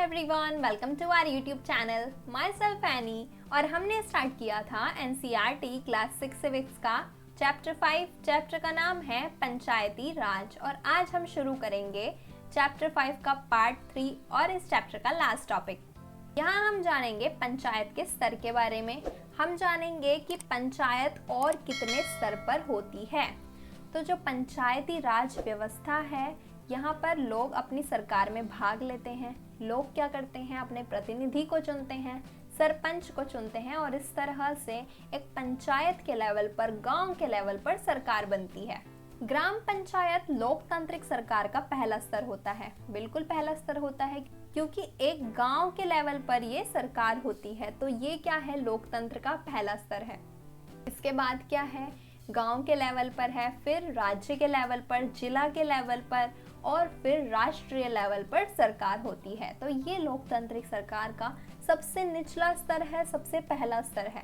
Everyone, welcome to our YouTube channel. Myself Annie. और हमने start किया था एनसीईआरटी क्लास 6 सिविक्स का चैप्टर 5। चैप्टर का नाम है पंचायती राज और आज हम शुरू करेंगे चैप्टर 5 का पार्ट 3 और इस चैप्टर का लास्ट टॉपिक। यहाँ हम जानेंगे पंचायत के स्तर के बारे में। हम जानेंगे कि पंचायत और कितने स्तर पर होती है। तो जो पंचायती राज व्यवस्था है, यहाँ पर लोग अपनी सरकार में भाग लेते हैं। लोग क्या करते हैं, अपने प्रतिनिधि को चुनते हैं, सरपंच को चुनते हैं और इस तरह से एक पंचायत के लेवल पर, गांव के लेवल पर सरकार बनती है। ग्राम पंचायत लोकतांत्रिक सरकार का पहला स्तर होता है। बिल्कुल पहला स्तर होता है क्योंकि एक गांव के लेवल पर ये सरकार होती है। तो ये क्या है, लोकतंत्र का पहला स्तर है। इसके बाद क्या है, गांव के लेवल पर है, फिर राज्य के लेवल पर, जिला के लेवल पर और फिर राष्ट्रीय लेवल पर सरकार होती है। तो ये लोकतांत्रिक सरकार का सबसे निचला स्तर है, सबसे पहला स्तर है।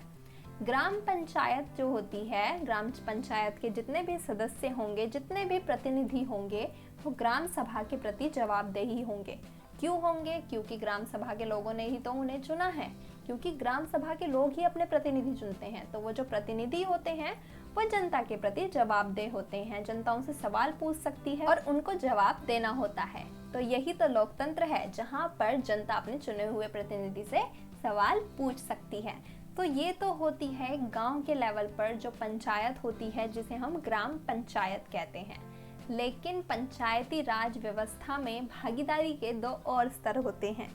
ग्राम पंचायत जो होती है, ग्राम पंचायत के जितने भी सदस्य होंगे, जितने भी प्रतिनिधि होंगे, वो ग्राम सभा के प्रति जवाबदेही होंगे। क्यों होंगे? क्योंकि ग्राम सभा के लोगों ने ही तो उन्हें चुना है। क्योंकि ग्राम सभा के लोग ही अपने प्रतिनिधि चुनते हैं। तो वो जो प्रतिनिधि होते हैं वो जनता के प्रति जवाबदेह होते हैं। जनता उनसे सवाल पूछ सकती है और उनको जवाब देना होता है। तो यही तो लोकतंत्र है, जहाँ पर जनता अपने चुने हुए प्रतिनिधि से सवाल पूछ सकती है। तो ये तो होती है गांव के लेवल पर जो पंचायत होती है, जिसे हम ग्राम पंचायत कहते हैं। लेकिन पंचायती राज व्यवस्था में भागीदारी के दो और स्तर होते हैं,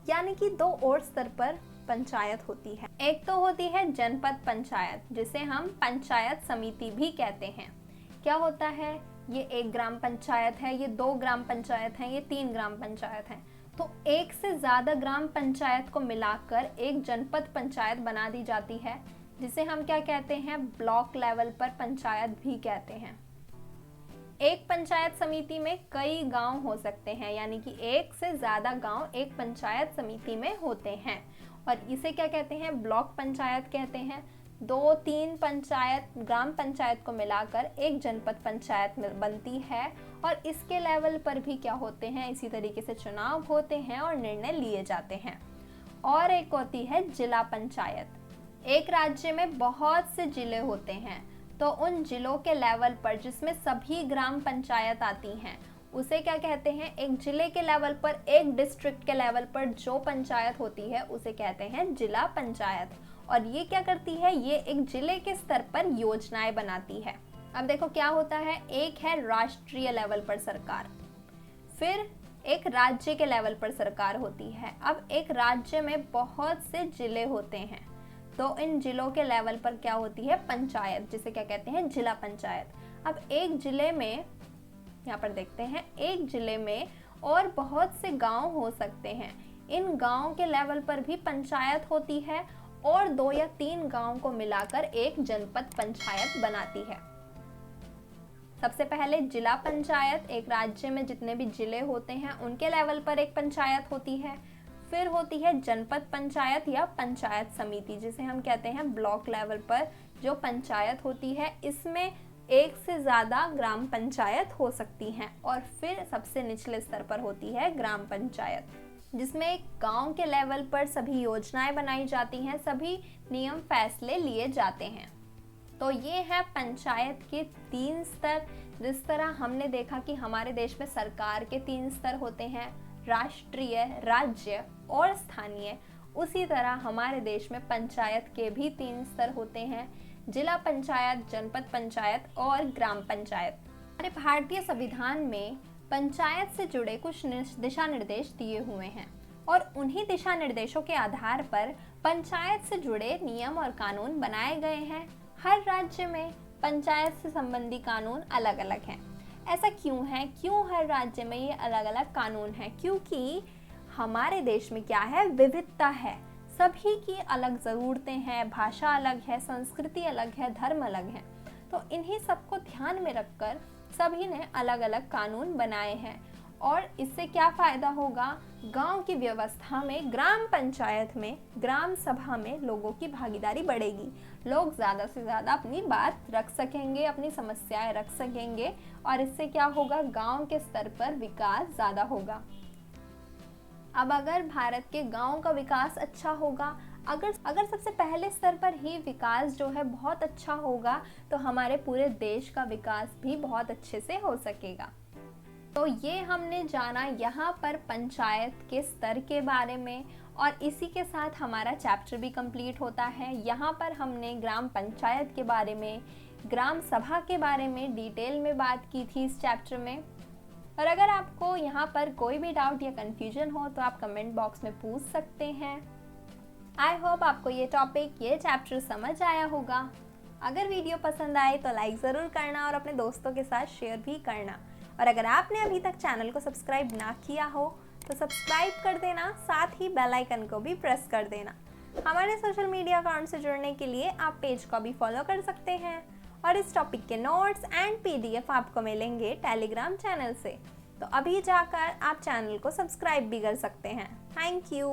यानी कि दो और स्तर पर पंचायत होती है। एक तो होती है जनपद पंचायत, जिसे हम पंचायत समिति भी कहते हैं। क्या होता है, ये एक ग्राम पंचायत है, ये दो ग्राम पंचायत है, ये तीन ग्राम पंचायत है। तो एक से ज्यादा ग्राम पंचायत को मिलाकर एक जनपद पंचायत बना दी जाती है, जिसे हम क्या कहते हैं, ब्लॉक लेवल पर पंचायत भी कहते हैं। एक पंचायत समिति में कई गांव हो सकते हैं, यानी कि एक से ज्यादा गांव एक पंचायत समिति में होते हैं और इसे क्या कहते हैं, ब्लॉक पंचायत कहते हैं। दो तीन पंचायत, ग्राम पंचायत को मिलाकर एक जनपद पंचायत बनती है और इसके लेवल पर भी क्या होते हैं, इसी तरीके से चुनाव होते हैं और निर्णय लिए जाते हैं। और एक होती है जिला पंचायत। एक राज्य में बहुत से जिले होते हैं, तो उन जिलों के लेवल पर जिसमें सभी ग्राम पंचायत आती हैं, उसे क्या कहते हैं, एक जिले के लेवल पर, एक डिस्ट्रिक्ट के लेवल पर जो पंचायत होती है उसे कहते हैं जिला पंचायत। और ये क्या करती है, ये एक जिले के स्तर पर योजनाएं बनाती है। अब देखो क्या होता है, एक है राष्ट्रीय लेवल पर सरकार, फिर एक राज्य के लेवल पर सरकार होती है। अब एक राज्य में बहुत से जिले होते हैं, तो इन जिलों के लेवल पर क्या होती है, पंचायत, जिसे क्या कहते हैं, जिला पंचायत। अब एक जिले में, यहाँ पर देखते हैं, एक जिले में और बहुत से गांव हो सकते हैं। इन गांव के लेवल पर भी पंचायत होती है और दो या तीन गांव को मिलाकर एक जनपद पंचायत बनाती है। सबसे पहले जिला पंचायत, एक राज्य में जितने भी जिले होते हैं उनके लेवल पर एक पंचायत होती है। फिर होती है जनपद पंचायत या पंचायत समिति, जिसे हम कहते हैं ब्लॉक लेवल पर जो पंचायत होती है। इसमें एक से ज्यादा ग्राम पंचायत हो सकती हैं। और फिर सबसे निचले स्तर पर होती है ग्राम पंचायत, जिसमें एक गांव के लेवल पर सभी योजनाएं बनाई जाती हैं, सभी नियम फैसले लिए जाते हैं। तो ये है पंचायत के तीन स्तर। जिस तरह हमने देखा कि हमारे देश में सरकार के तीन स्तर होते हैं, राष्ट्रीय, राज्य और स्थानीय, उसी तरह हमारे देश में पंचायत के भी तीन स्तर होते हैं, जिला पंचायत, जनपद पंचायत और ग्राम पंचायत। हमारे भारतीय संविधान में पंचायत से जुड़े कुछ दिशा निर्देश दिए हुए हैं और उन्हीं दिशा निर्देशों के आधार पर पंचायत से जुड़े नियम और कानून बनाए गए हैं। हर राज्य में पंचायत से संबंधी कानून अलग अलग हैं। ऐसा क्यों है, क्यों हर राज्य में ये अलग अलग कानून हैं? क्योंकि हमारे देश में क्या है, विविधता है, सभी की अलग ज़रूरतें हैं, भाषा अलग है, संस्कृति अलग है, धर्म अलग है। तो इन्हीं सबको ध्यान में रखकर सभी ने अलग अलग कानून बनाए हैं। और इससे क्या फ़ायदा होगा, गांव की व्यवस्था में, ग्राम पंचायत में, ग्राम सभा में लोगों की भागीदारी बढ़ेगी। लोग ज़्यादा से ज़्यादा अपनी बात रख सकेंगे, अपनी समस्याएं रख सकेंगे और इससे क्या होगा, गांव के स्तर पर विकास ज़्यादा होगा। अब अगर भारत के गांव का विकास अच्छा होगा, अगर सबसे पहले स्तर पर ही विकास जो है बहुत अच्छा होगा, तो हमारे पूरे देश का विकास भी बहुत अच्छे से हो सकेगा। तो ये हमने जाना यहाँ पर पंचायत के स्तर के बारे में, और इसी के साथ हमारा चैप्टर भी कंप्लीट होता है। यहाँ पर हमने ग्राम पंचायत के बारे में, ग्राम सभा के बारे में डिटेल में बात की थी इस चैप्टर में। और अगर आपको यहाँ पर कोई भी डाउट या कन्फ्यूजन हो तो आप कमेंट बॉक्स में पूछ सकते हैं। आई होप आपको ये टॉपिक, ये चैप्टर समझ आया होगा। अगर वीडियो पसंद आए तो लाइक ज़रूर करना और अपने दोस्तों के साथ शेयर भी करना। और अगर आपने अभी तक चैनल को सब्सक्राइब ना किया हो तो सब्सक्राइब कर देना, साथ ही बेल आइकन को भी प्रेस कर देना। हमारे सोशल मीडिया अकाउंट से जुड़ने के लिए आप पेज को भी फॉलो कर सकते हैं। और इस टॉपिक के नोट्स एंड PDF आपको मिलेंगे टेलीग्राम चैनल से, तो अभी जाकर आप चैनल को सब्सक्राइब भी कर सकते हैं। Thank you.